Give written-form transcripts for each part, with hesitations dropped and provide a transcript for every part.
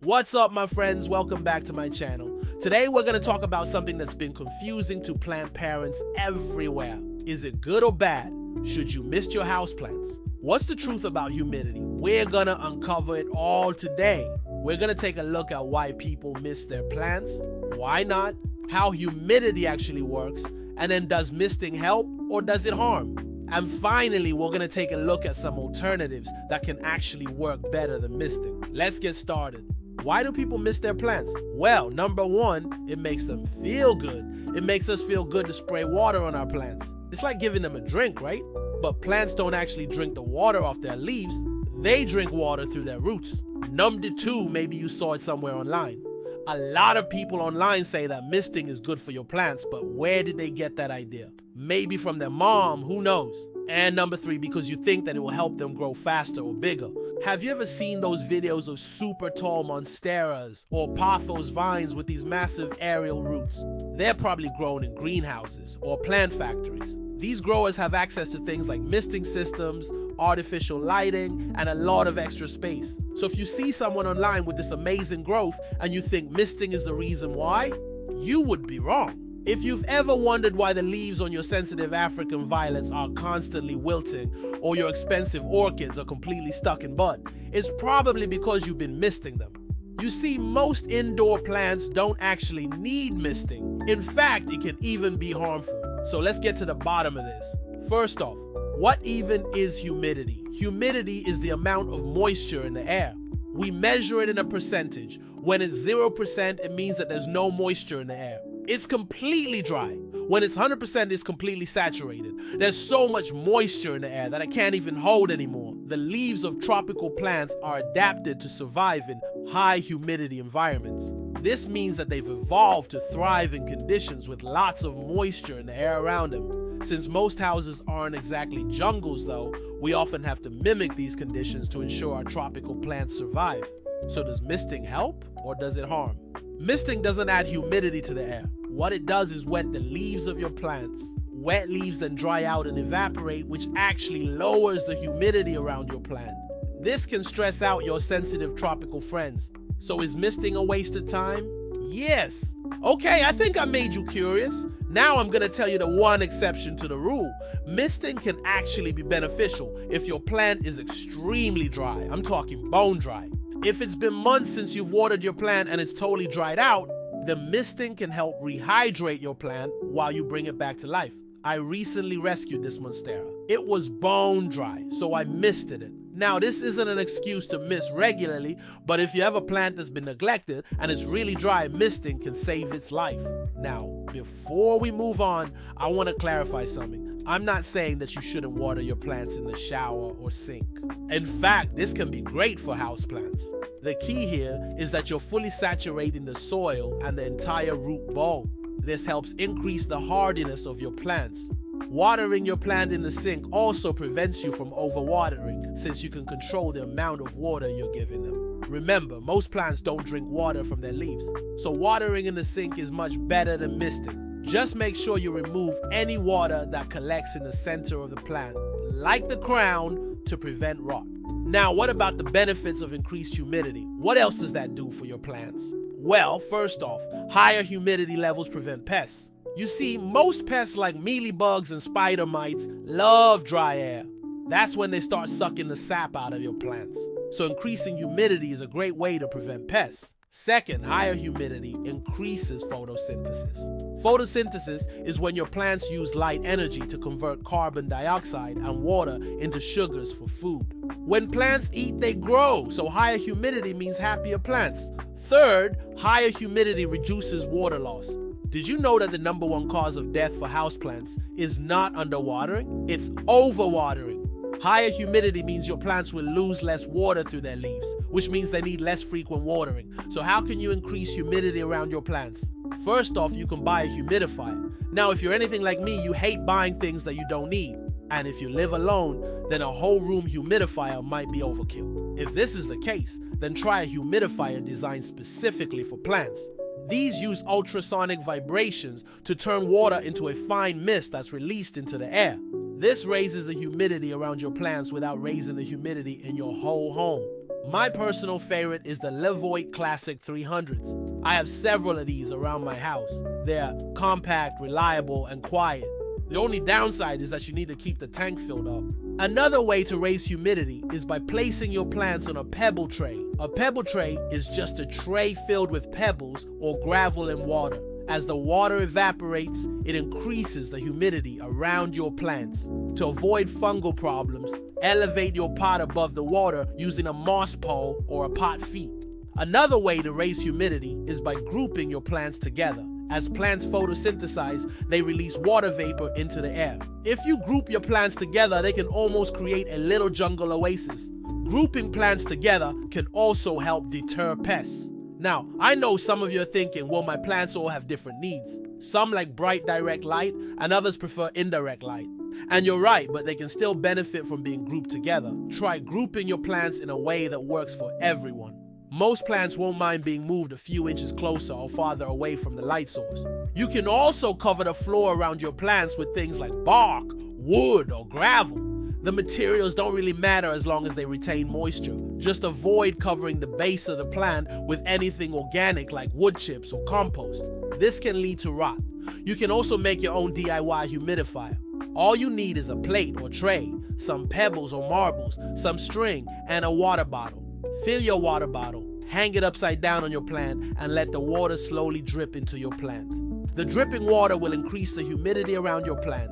What's up, my friends? Welcome back to my channel. Today we're going to talk about something that's been confusing to plant parents everywhere. Is it good or bad? Should you mist your houseplants? What's the truth about humidity? We're going to uncover it all today. We're going to take a look at why people mist their plants, why not, how humidity actually works, and then does misting help or does it harm? And finally, we're going to take a look at some alternatives that can actually work better than misting. Let's get started. Why do people mist their plants? Well, number one, it makes them feel good. It makes us feel good to spray water on our plants. It's like giving them a drink, right? But plants don't actually drink the water off their leaves. They drink water through their roots. Number two, maybe you saw it somewhere online. A lot of people online say that misting is good for your plants, but where did they get that idea? Maybe from their mom, who knows? And number three, because you think that it will help them grow faster or bigger. Have you ever seen those videos of super tall Monsteras or pothos vines with these massive aerial roots? They're probably grown in greenhouses or plant factories. These growers have access to things like misting systems, artificial lighting, and a lot of extra space. So if you see someone online with this amazing growth and you think misting is the reason why, you would be wrong. If you've ever wondered why the leaves on your sensitive African violets are constantly wilting or your expensive orchids are completely stuck in bud, it's probably because you've been misting them. You see, most indoor plants don't actually need misting. In fact, it can even be harmful. So let's get to the bottom of this. First off, what even is humidity? Humidity is the amount of moisture in the air. We measure it in a percentage. When it's 0%, it means that there's no moisture in the air. It's completely dry. When it's 100%, it's completely saturated. There's so much moisture in the air that I can't even hold anymore. The leaves of tropical plants are adapted to survive in high humidity environments. This means that they've evolved to thrive in conditions with lots of moisture in the air around them. Since most houses aren't exactly jungles though, we often have to mimic these conditions to ensure our tropical plants survive. So does misting help or does it harm? Misting doesn't add humidity to the air. What it does is wet the leaves of your plants. Wet leaves then dry out and evaporate, which actually lowers the humidity around your plant. This can stress out your sensitive tropical friends. So is misting a waste of time? Yes. Okay, I think I made you curious. Now I'm gonna tell you the one exception to the rule. Misting can actually be beneficial if your plant is extremely dry. I'm talking bone dry. If it's been months since you've watered your plant and it's totally dried out, the misting can help rehydrate your plant while you bring it back to life. I recently rescued this Monstera. It was bone dry, so I misted it. Now, this isn't an excuse to mist regularly, but if you have a plant that's been neglected and it's really dry, misting can save its life. Now, before we move on, I want to clarify something. I'm not saying that you shouldn't water your plants in the shower or sink. In fact, this can be great for houseplants. The key here is that you're fully saturating the soil and the entire root ball. This helps increase the hardiness of your plants. Watering your plant in the sink also prevents you from overwatering, since you can control the amount of water you're giving them. Remember, most plants don't drink water from their leaves, so watering in the sink is much better than misting. Just make sure you remove any water that collects in the center of the plant, like the crown, to prevent rot. Now, what about the benefits of increased humidity? What else does that do for your plants? Well, first off, higher humidity levels prevent pests. You see, most pests like mealybugs and spider mites love dry air. That's when they start sucking the sap out of your plants. So increasing humidity is a great way to prevent pests. Second, higher humidity increases photosynthesis. Photosynthesis is when your plants use light energy to convert carbon dioxide and water into sugars for food. When plants eat, they grow, so higher humidity means happier plants. Third, higher humidity reduces water loss. Did you know that the number one cause of death for houseplants is not underwatering? It's overwatering. Higher humidity means your plants will lose less water through their leaves, which means they need less frequent watering. So how can you increase humidity around your plants? First off, you can buy a humidifier. Now, if you're anything like me, you hate buying things that you don't need. And if you live alone, then a whole room humidifier might be overkill. If this is the case, then try a humidifier designed specifically for plants. These use ultrasonic vibrations to turn water into a fine mist that's released into the air. This raises the humidity around your plants without raising the humidity in your whole home. My personal favorite is the Levoit Classic 300s. I have several of these around my house. They're compact, reliable, and quiet. The only downside is that you need to keep the tank filled up. Another way to raise humidity is by placing your plants on a pebble tray. A pebble tray is just a tray filled with pebbles or gravel and water. As the water evaporates, it increases the humidity around your plants. To avoid fungal problems, elevate your pot above the water using a moss pole or a pot feet. Another way to raise humidity is by grouping your plants together. As plants photosynthesize, they release water vapor into the air. If you group your plants together, they can almost create a little jungle oasis. Grouping plants together can also help deter pests. Now, I know some of you are thinking, well, my plants all have different needs. Some like bright direct light and others prefer indirect light. And you're right, but they can still benefit from being grouped together. Try grouping your plants in a way that works for everyone. Most plants won't mind being moved a few inches closer or farther away from the light source. You can also cover the floor around your plants with things like bark, wood, or gravel. The materials don't really matter as long as they retain moisture. Just avoid covering the base of the plant with anything organic like wood chips or compost. This can lead to rot. You can also make your own DIY humidifier. All you need is a plate or tray, some pebbles or marbles, some string, and a water bottle. Fill your water bottle, hang it upside down on your plant, and let the water slowly drip into your plant. The dripping water will increase the humidity around your plant.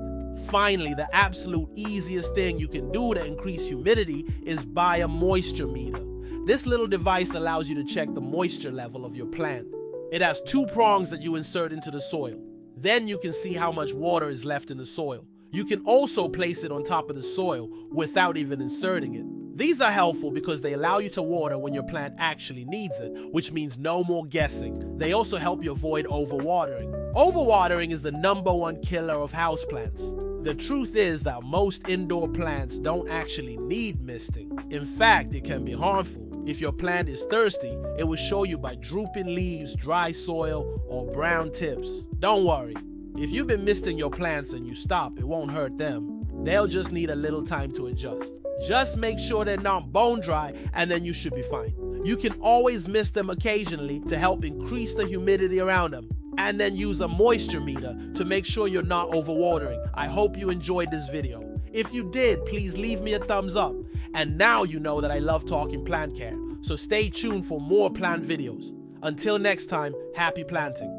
Finally, the absolute easiest thing you can do to increase humidity is buy a moisture meter. This little device allows you to check the moisture level of your plant. It has two prongs that you insert into the soil. Then you can see how much water is left in the soil. You can also place it on top of the soil without even inserting it. These are helpful because they allow you to water when your plant actually needs it, which means no more guessing. They also help you avoid overwatering. Overwatering is the #1 killer of houseplants. The truth is that most indoor plants don't actually need misting. In fact, it can be harmful. If your plant is thirsty, it will show you by drooping leaves, dry soil, or brown tips. Don't worry. If you've been misting your plants and you stop, it won't hurt them. They'll just need a little time to adjust. Just make sure they're not bone dry and then you should be fine. You can always mist them occasionally to help increase the humidity around them. And then use a moisture meter to make sure you're not overwatering. I hope you enjoyed this video. If you did, please leave me a thumbs up. And now you know that I love talking plant care. So stay tuned for more plant videos. Until next time, happy planting.